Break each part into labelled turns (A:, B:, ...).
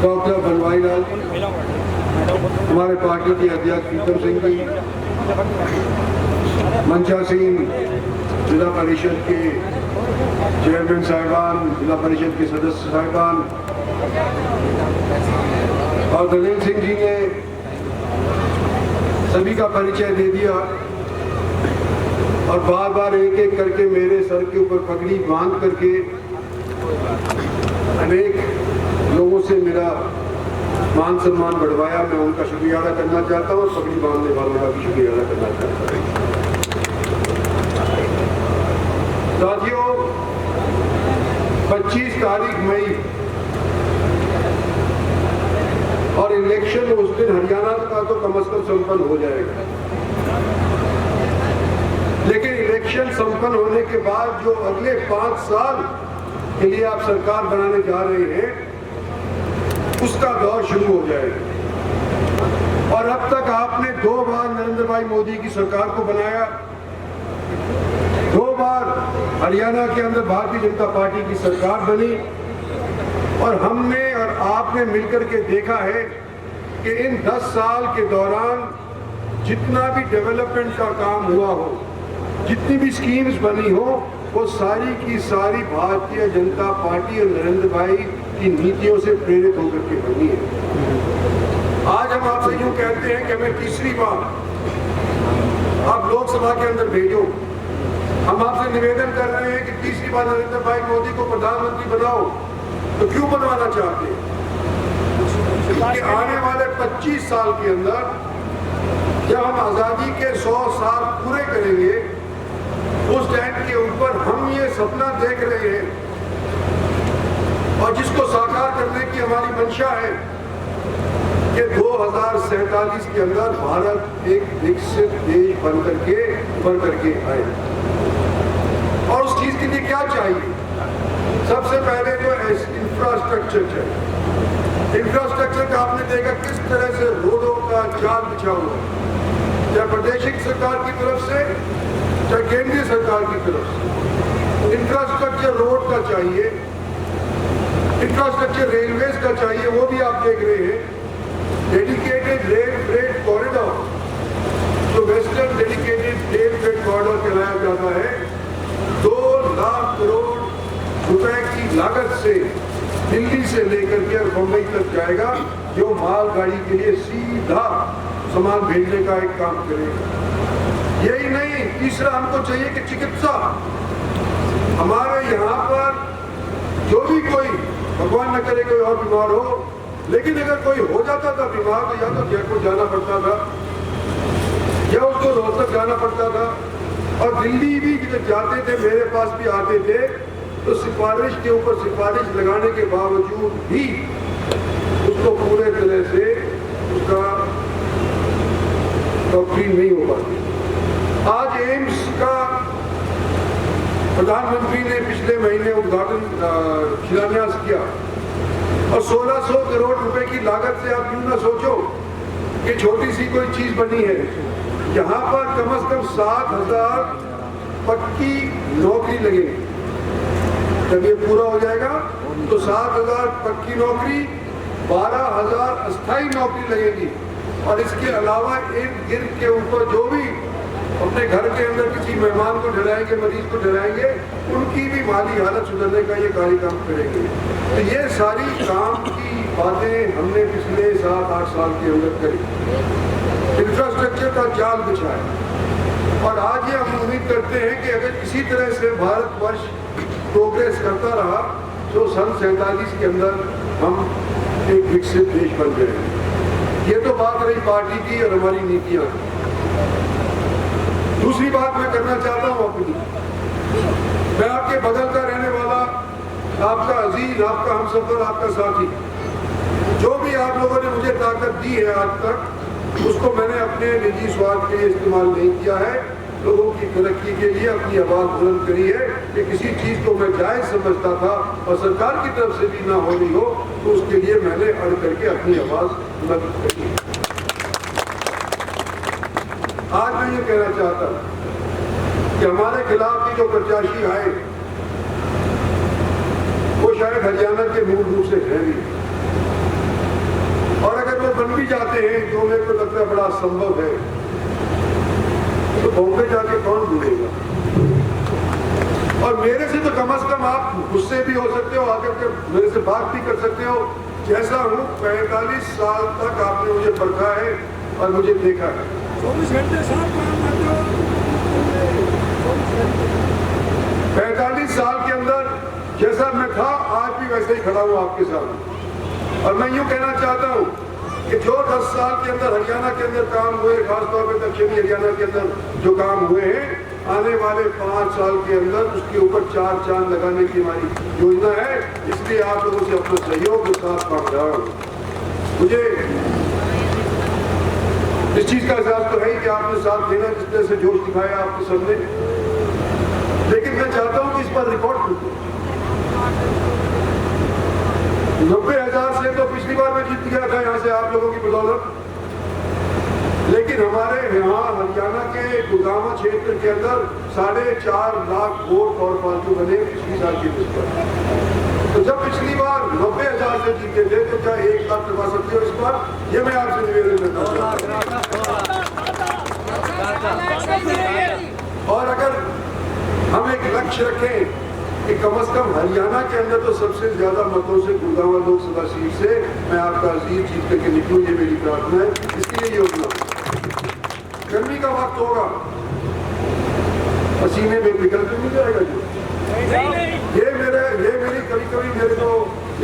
A: Doctor Banwari Lal ji, हमारे party के अध्यक्ष प्रीतम सिंह जी, मंशा सिंह, जिला परिषद के चेयरमैन साहिबान, जिला परिषद के सदस्य साहिबान और दलील सिंह जी ने सभी का परिचय दे दिया और बार बार एक एक करके मेरे सर के ऊपर पगड़ी बांध करके अनेक लोगों से मेरा मान सम्मान बढ़वाया। मैं उनका शुक्रिया अदा करना चाहता हूँ और पगड़ी बांधने वालों का भी शुक्रिया अदा करना चाहता हूँ। साथियों, 25 तारीख मई और इलेक्शन उस दिन हरियाणा का तो कम से कम संपन्न हो जाएगा, लेकिन इलेक्शन संपन्न होने के बाद जो अगले 5 साल के लिए आप सरकार बनाने जा रहे हैं उसका दौर शुरू हो जाएगा। और अब तक आपने 2 बार नरेंद्र भाई मोदी की सरकार को बनाया, 2 बार हरियाणा के अंदर भारतीय जनता पार्टी की सरकार बनी और हमने और आपने मिलकर के देखा है कि इन 10 साल के दौरान जितना भी डेवलपमेंट का काम हुआ हो, जितनी भी स्कीम्स बनी हो, वो सारी की सारी भारतीय जनता पार्टी और नरेंद्र भाई की नीतियों से प्रेरित होकर के बनी है। आज हम आपसे यूं कहते हैं कि हमें तीसरी बार आप लोकसभा के अंदर भेजो। हम आपसे निवेदन कर रहे हैं कि तीसरी बार नरेंद्र भाई मोदी को प्रधानमंत्री बनाओ। तो क्यों बनवाना चाहते हैं? क्योंकि आने वाले 25 साल के अंदर जब हम आजादी के 100 साल पूरे करेंगे, उस टाइम के ऊपर हम ये सपना देख रहे हैं और जिसको साकार करने की हमारी मंशा है कि 2047 के अंदर भारत एक विकसित देश बनकर के उभर करके आए। और उस चीज के लिए क्या चाहिए? सबसे पहले तो इंफ्रास्ट्रक्चर चाहिए। इंफ्रास्ट्रक्चर का आपने देखा किस तरह से रोडों का जाल बिछा हुआ, चाहे प्रदेश सरकार की तरफ से चाहे केंद्रीय सरकार की तरफ से। इंफ्रास्ट्रक्चर रोड का चाहिए, इंफ्रास्ट्रक्चर रेलवेज का चाहिए, वो भी आप देख रहे हैं। डेडिकेटेड रेल फ्रेट कॉरिडोर, जो western dedicated rail freight corridor चलाया जाता है, 2 लाख करोड़ रुपए की लागत से दिल्ली से लेकर के और मुंबई तक जाएगा, जो मालगाड़ी के लिए सीधा सामान भेजने का एक काम करेगा। यही नहीं, तीसरा हमको चाहिए कि चिकित्सा। हमारे यहाँ पर जो भी कोई, भगवान न करे कोई और बीमार हो, लेकिन अगर कोई हो जाता था बीमार तो या तो जयपुर जाना पड़ता था या उसको रोहतक जाना पड़ता था। और दिल्ली भी जब जाते थे, मेरे पास भी आते थे, तो सिफारिश के ऊपर सिफारिश लगाने के बावजूद भी उसको पूरे तरह से उसका डॉक्टरी नहीं हो पाती। आज एम्स का प्रधानमंत्री ने पिछले महीने उद्घाटन शिलान्यास किया और 1600 करोड़ रुपए की लागत से आप यूं ना सोचो कि छोटी सी कोई चीज बनी है। यहाँ पर कम से कम 7000 पक्की नौकरी लगेगी। जब ये पूरा हो जाएगा तो 7000 पक्की नौकरी, 12000 अस्थायी नौकरी लगेगी। और इसके अलावा इर्द गिर्द के ऊपर जो भी अपने घर के अंदर किसी मेहमान को ठहराएंगे, मरीज को ठहराएंगे, उनकी भी माली हालत सुधरने का ये कार्यक्रम करेंगे। तो ये सारी काम की बातें हमने पिछले 7-8 साल के अंदर करी, इंफ्रास्ट्रक्चर का जाल बिछाया। और आज ये हम उम्मीद करते हैं कि अगर इसी तरह से भारतवर्ष प्रोग्रेस करता रहा तो सन 47 के अंदर हम एक विकसित देश बन जाएंगे। ये तो बात रही पार्टी की और हमारी नीतियां। दूसरी बात मैं करना चाहता हूं अपनी, मैं आपके बगल का रहने वाला, आपका अजीज, आपका हमसफर, आपका साथी, जो भी आप लोगों ने मुझे ताकत दी है आज तक, उसको मैंने अपने निजी स्वार्थ के लिए इस्तेमाल नहीं किया है। लोगों की तरक्की के लिए अपनी आवाज बुलंद करी है कि किसी चीज को मैं जायज समझता था और सरकार की तरफ से भी ना हो रही हो तो उसके लिए मैंने अड़ करके अपनी आवाज बुलंद करी। आज मैं ये कहना चाहता हूं कि हमारे खिलाफ भी जो प्रत्याशी आए वो शायद हरियाणा के मूल रूप से है भी, ढूंढना संभव है तो बॉम्बे जाके कौन ढूंढेगा? और मेरे से तो कम से कम आप गुस्से भी हो सकते हो, आकर के मेरे से बात भी कर सकते हो। जैसा हूँ 45 साल तक आपने मुझे परखा है और मुझे देखा है। 45 साल के अंदर जैसा मैं था आज भी वैसे ही खड़ा हूँ आपके साथ। और मैं यूँ कहना चाहता हूँ कि जो 10 साल के अंदर हरियाणा के अंदर काम हुए, खासतौर पर दक्षिणी हरियाणा के अंदर जो काम हुए हैं, आने वाले 5 साल के अंदर उसके ऊपर 4 चांद लगाने की हमारी योजना है। इसलिए आप लोगों से अपना सहयोग के साथ मांग रहा हूँ। मुझे इस चीज का एहसास तो है कि आपने साथ देना, जिस तरह से जोश दिखाया आपके सामने, लेकिन मैं चाहता हूँ कि इस पर रिकॉर्ड टूटे। 90,000 से तो पिछली बार मैं जीत गया था यहाँ से आप लोगों की बदौलत, लेकिन हमारे यहाँ हरियाणा के गुड़गांव क्षेत्र के अंदर 4.5 लाख वोट और फालतू बने पिछली साल की लिस्ट पर। तो जब पिछली बार 90,000 से जीते थे तो क्या 1 लाख करवा सकते हो इस बार? ये मैं आपसे निवेदन करना चाहता हूँ। और अगर हम एक लक्ष्य रखें कि कम से कम हरियाणा के अंदर तो सबसे ज्यादा मतों से गुड़गांव लोकसभा सीट से मैं आपका अजीज जीत करके निकलूं, ये मेरी प्रार्थना है। इसके लिए योजना, गर्मी का वक्त होगा, पसीने में विकल्प मिल जाएगा जो ये मेरी कभी मेरे को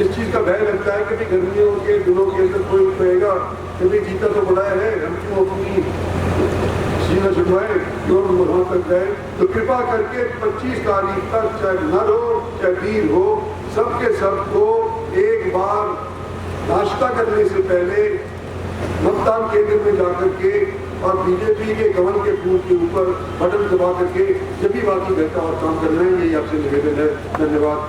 A: इस चीज का भय लगता है। कभी गर्मियों के दिनों के अंदर कोई कहेगा कभी जीता तो बड़ा है, हम क्यों अपनी सीना छुटवाए, क्यों वहां तक गए? तो कृपा करके 25 तारीख तक चाहे नर हो चाहे वीर हो, सबके सबको एक बार नाश्ता करने से पहले मतदान केंद्र में जाकर के और बीजेपी के कमल के फूल के ऊपर बटन दबा करके जब भी बाकी घर का और काम करना है, यही आपसे निवेदन है। धन्यवाद।